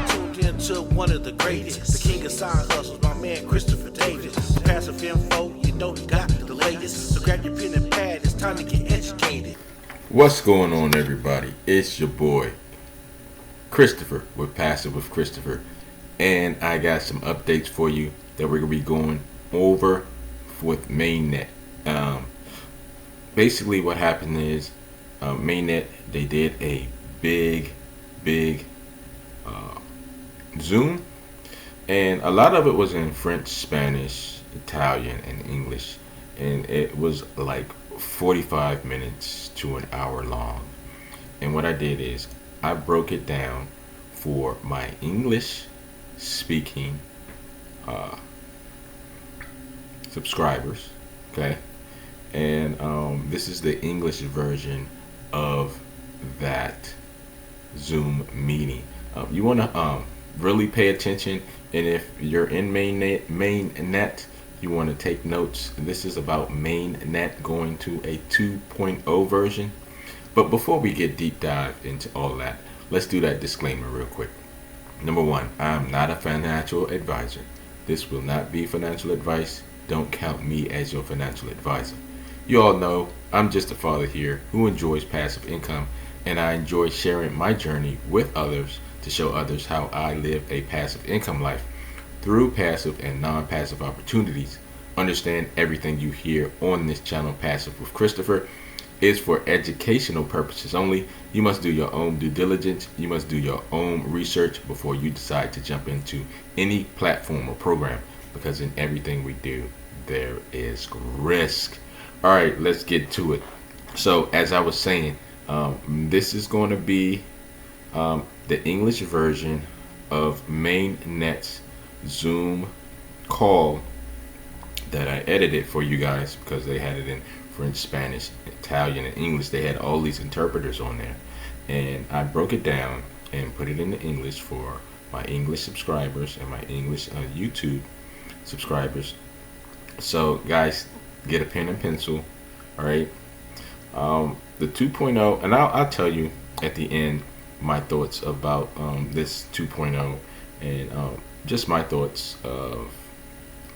tuned into one of the greatest, the king of side hustles, my man Christopher Davis. Passive info, you know he got the latest. So grab your pen and pad, it's time to get educated. What's going on, everybody? It's your boy Christopher with Passive with Christopher, and I got some updates for you that we're gonna be going over with Mainnet. Basically, what happened is Mainnet, they did a big Zoom, and a lot of it was in French, Spanish, Italian, and English, and it was like 45 minutes to an hour long. And what I did is I broke it down for my English speaking subscribers, okay? And this is the English version of that Zoom meeting. You want to really pay attention, and if you're in Mainnet, you want to take notes. This is about Mainnet going to a 2.0 version. But before we get deep dive into all that, let's do that disclaimer real quick. Number one, I'm not a financial advisor. This will not be financial advice. Don't count me as your financial advisor. You all know I'm just a father here who enjoys passive income, and I enjoy sharing my journey with others to show others how I live a passive income life through passive and non-passive opportunities. Understand everything you hear on this channel, Passive with Christopher, is for educational purposes only. You must do your own due diligence. You must do your own research before you decide to jump into any platform or program, because in everything we do, there is risk. All right, let's get to it. So as I was saying, this is going to be the English version of Mainnet's Zoom call that I edited for you guys, because they had it in French, Spanish, Italian, and English. They had all these interpreters on there, and I broke it down and put it into English for my English subscribers and my English YouTube subscribers. So guys, get a pen and pencil. All right, the 2.0, and I'll tell you at the end my thoughts about this 2.0, and just my thoughts of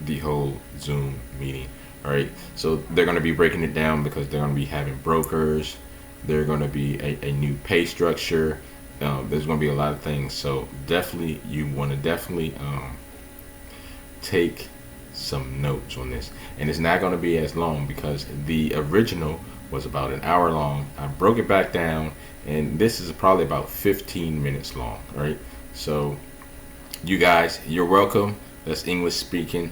the whole Zoom meeting. All right, so they're going to be breaking it down because they're going to be having brokers. They're going to be a new pay structure. There's going to be a lot of things. So definitely, you want to definitely take some notes on this. And it's not going to be as long, because the original was about an hour long. I broke it back down, and this is probably about 15 minutes long. All right, so you guys, you're welcome. That's English speaking.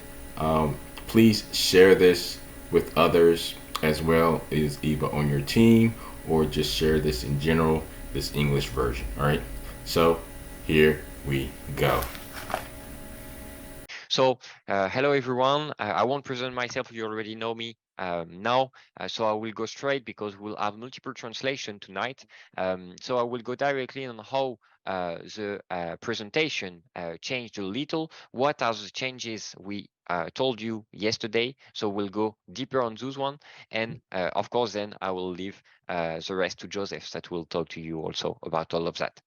Please share this with others as well, is either on your team or just share this in general, this English version. All right, so here we go. So hello everyone. I won't present myself, you already know me now, so I will go straight, because we'll have multiple translation tonight. So I will go directly on how the presentation changed a little. What are the changes we told you yesterday? So we'll go deeper on those one, and of course then I will leave the rest to Joseph, that will talk to you also about all of that.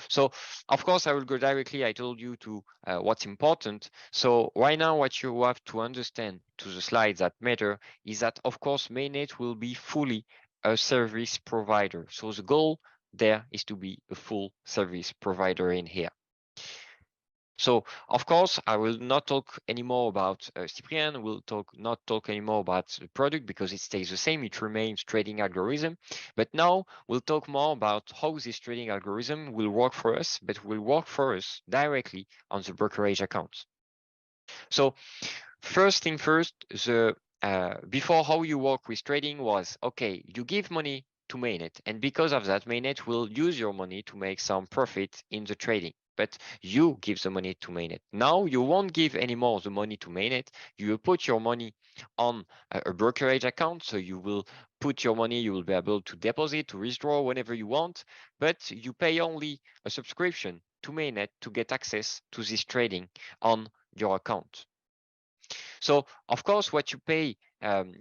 So of course I will go directly, I told you, to what's important. So right now what you have to understand to the slides that matter is that of course Mainnet will be fully a service provider. So the goal there is to be a full service provider in here. So of course I will not talk anymore about Cyprien, will not talk anymore about the product, because it stays the same, it remains trading algorithm. But now we'll talk more about how this trading algorithm will work for us, but will work for us directly on the brokerage accounts. So first thing first, the before, how you work with trading was, okay, you give money to Mainnet, and because of that Mainnet will use your money to make some profit in the trading. But you give the money to Mainnet. Now you won't give anymore the money to Mainnet. You will put your money on a brokerage account. So you will put your money, you will be able to deposit, to withdraw whenever you want, but you pay only a subscription to Mainnet to get access to this trading on your account. So of course, what you pay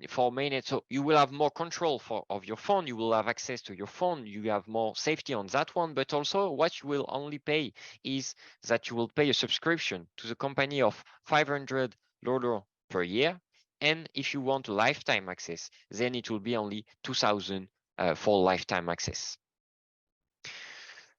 for Mainnet. So you will have more control of your phone. You will have access to your phone. You have more safety on that one. But also what you will only pay is that you will pay a subscription to the company of $500 per year. And if you want a lifetime access, then it will be only 2,000 for lifetime access.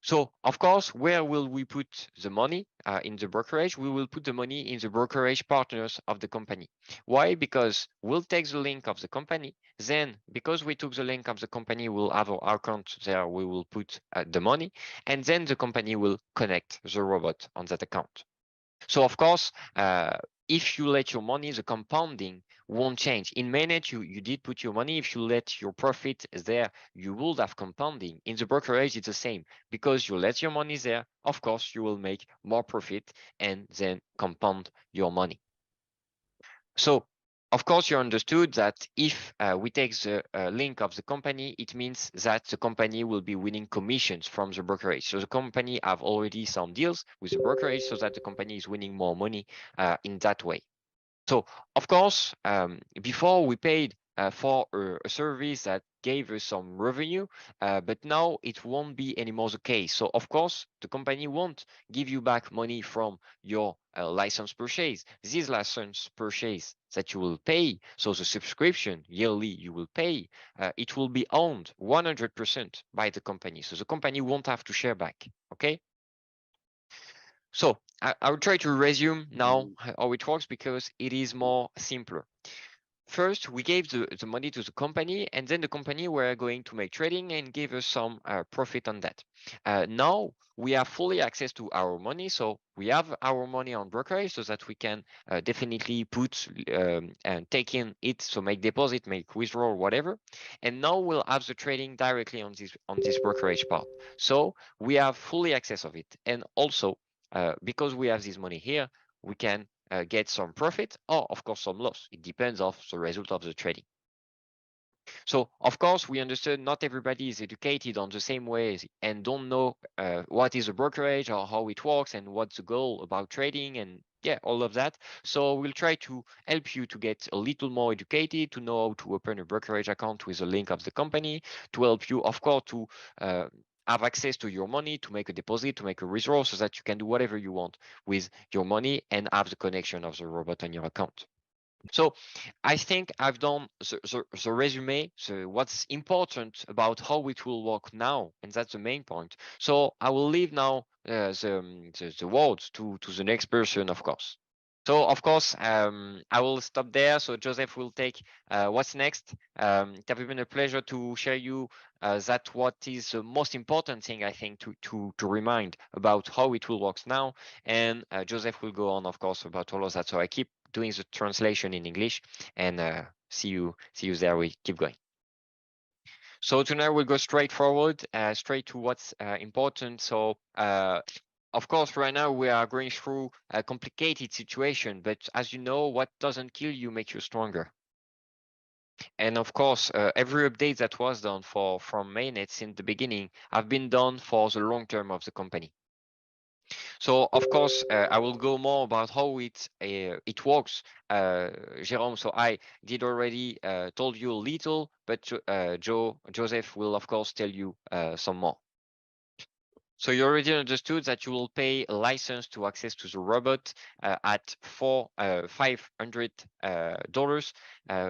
So, of course, where will we put the money in the brokerage? We will put the money in the brokerage partners of the company. Why? Because we'll take the link of the company. Then, because we took the link of the company, we'll have our account there. We will put the money, and then the company will connect the robot on that account. So, of course, if you let your money, the compounding won't change. In Mainnet, you did put your money. If you let your profit there, you would have compounding. In the brokerage, it's the same. Because you let your money there, of course, you will make more profit and then compound your money. So, of course, you understood that if we take the link of the company, it means that the company will be winning commissions from the brokerage. So the company have already some deals with the brokerage so that the company is winning more money in that way. So, of course, before we paid for a service that gave us some revenue, but now it won't be anymore the case. So, of course, the company won't give you back money from your license purchase. This license purchase that you will pay, so the subscription yearly you will pay, it will be owned 100% by the company. So the company won't have to share back, okay? So I will try to resume now how it works because it is more simpler. First, we gave the money to the company, and then the company were going to make trading and give us some profit on that. Now we have fully access to our money, so we have our money on brokerage so that we can definitely put and take in it, so make deposit, make withdrawal, whatever. And now we'll have the trading directly on this brokerage part. So we have fully access of it, and also because we have this money here, we can get some profit or, of course, some loss. It depends on the result of the trading. So, of course, we understood not everybody is educated on the same ways and don't know what is a brokerage or how it works and what's the goal about trading and yeah, all of that. So we'll try to help you to get a little more educated, to know how to open a brokerage account with a link of the company, to help you, of course, to have access to your money, to make a deposit, to make a withdrawal so that you can do whatever you want with your money and have the connection of the robot on your account. So I think I've done the resume, so what's important about how it will work now, and that's the main point. So I will leave now the words to the next person, of course. So of course, I will stop there. So Joseph will take what's next. It has been a pleasure to share you that what is the most important thing I think to remind about how it will work now. And Joseph will go on, of course, about all of that. So I keep doing the translation in English, and see you there. We keep going. So tonight we'll go straight forward, straight to what's important. So of course, right now we are going through a complicated situation, but as you know, what doesn't kill you makes you stronger. And of course, every update that was done from Mainnet since the beginning have been done for the long term of the company. So of course, I will go more about how it works, Jérôme. So I did already told you a little, but Joseph will of course tell you some more. So you already understood that you will pay a license to access to the robot at $500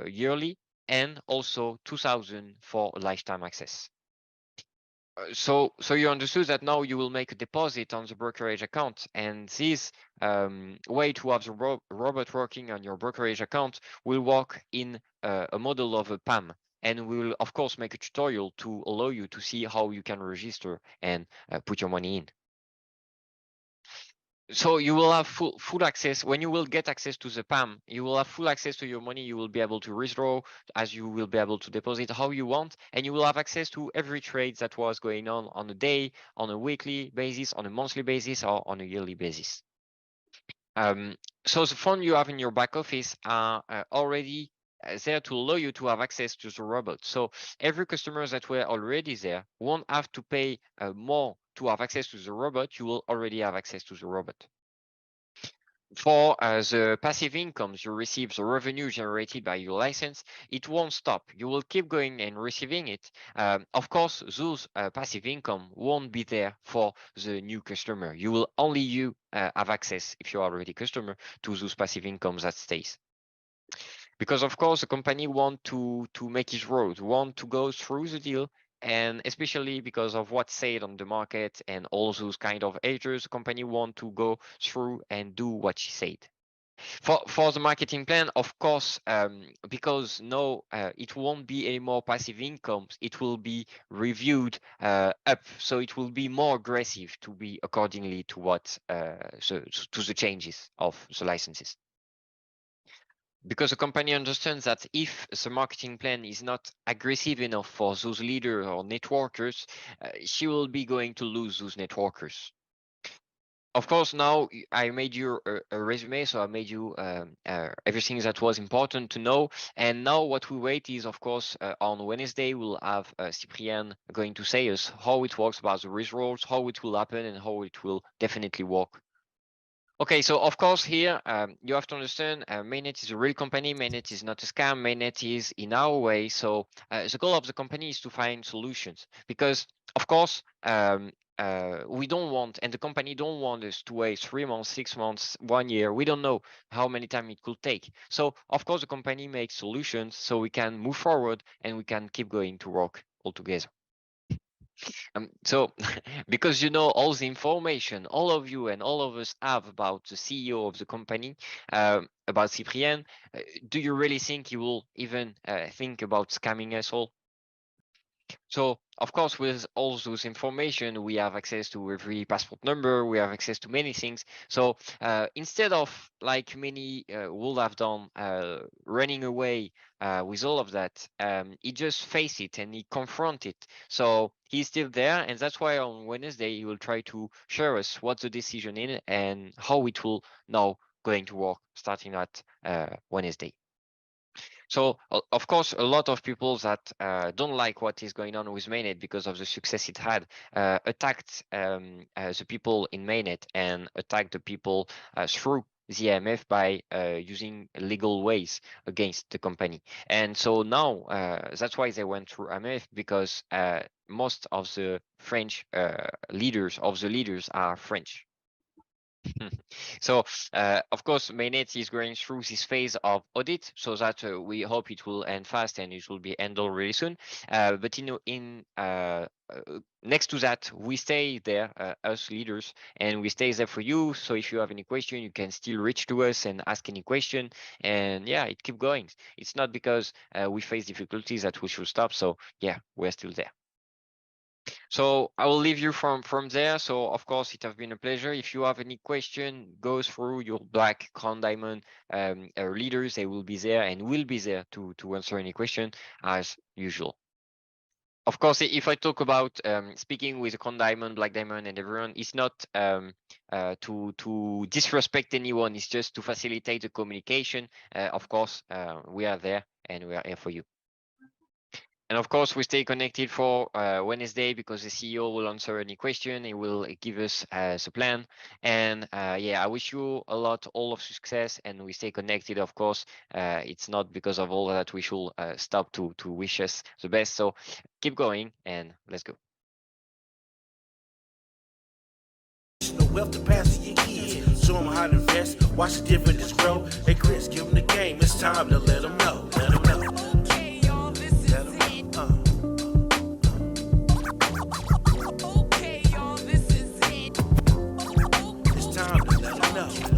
yearly, and also 2,000 for lifetime access. So you understood that now you will make a deposit on the brokerage account, and this way to have the robot working on your brokerage account will work in a model of a PAM. And we will, of course, make a tutorial to allow you to see how you can register and put your money in. So you will have full access. When you will get access to the PAM, you will have full access to your money. You will be able to withdraw as you will be able to deposit how you want. And you will have access to every trade that was going on a day, on a weekly basis, on a monthly basis, or on a yearly basis. So the fund you have in your back office are already there to allow you to have access to the robot. So every customer that were already there won't have to pay more to have access to the robot. You will already have access to the robot. For the passive incomes you receive, the revenue generated by your license, it won't stop. You will keep going and receiving it. Of course, those passive income won't be there for the new customer. You will only have access, if you're already customer, to those passive incomes that stays. Because of course the company want to make its road, want to go through the deal, and especially because of what's said on the market and all those kind of haters, the company want to go through and do what she said. For the marketing plan, of course, because no, it won't be any more passive incomes. It will be reviewed up, so it will be more aggressive to be accordingly to what to the changes of the licenses. Because the company understands that if the marketing plan is not aggressive enough for those leaders or networkers, she will be going to lose those networkers. Of course, now I made you a resume, so I made you everything that was important to know. And now what we wait is, of course, on Wednesday, we'll have Cyprien going to say us how it works about the results, how it will happen, and how it will definitely work. Okay, so of course here you have to understand Mainnet is a real company. Mainnet is not a scam. Mainnet is in our way. So the goal of the company is to find solutions, because of course we don't want, and the company don't want us to wait 3 months, 6 months, 1 year. We don't know how many time it could take. So of course the company makes solutions so we can move forward and we can keep going to work all together. So because you know all the information all of you and all of us have about the CEO of the company, about Cyprien, do you really think he will even think about scamming us all? So of course, with all those information, we have access to every passport number, we have access to many things. So instead of like many would have done running away with all of that, he just face it and he confront it. So he's still there, and that's why on Wednesday he will try to share us what the decision is and how it will now going to work starting at Wednesday. So of course, a lot of people that don't like what is going on with Mainnet because of the success it had attacked the people in Mainnet and attacked the people through the AMF by using legal ways against the company. And so now that's why they went through AMF, because most of the French leaders are French. So of course Mainnet is going through this phase of audit, so that we hope it will end fast and it will be handled really soon. But next to that, we stay there, us leaders, and we stay there for you. So if you have any question, you can still reach to us and ask any question. And yeah, it keep going. It's not because we face difficulties that we should stop. So yeah, we're still there. So I will leave you from there. So of course, it has been a pleasure. If you have any question, go through your Black Crown Diamond leaders. They will be there and will be there to answer any question as usual. Of course, if I talk about speaking with a Crown Diamond, Black Diamond, and everyone, it's not to disrespect anyone. It's just to facilitate the communication. Of course, we are there and we are here for you. And of course, we stay connected for Wednesday, because the CEO will answer any question. He will give us the plan. And yeah, I wish you all of success, and we stay connected. Of course, it's not because of all that we should stop to wish us the best. So keep going and let's go. No wealth to pass to your kids. Show them how to invest. Watch the dividends grow. Hey, Chris, give them the game. It's time to let them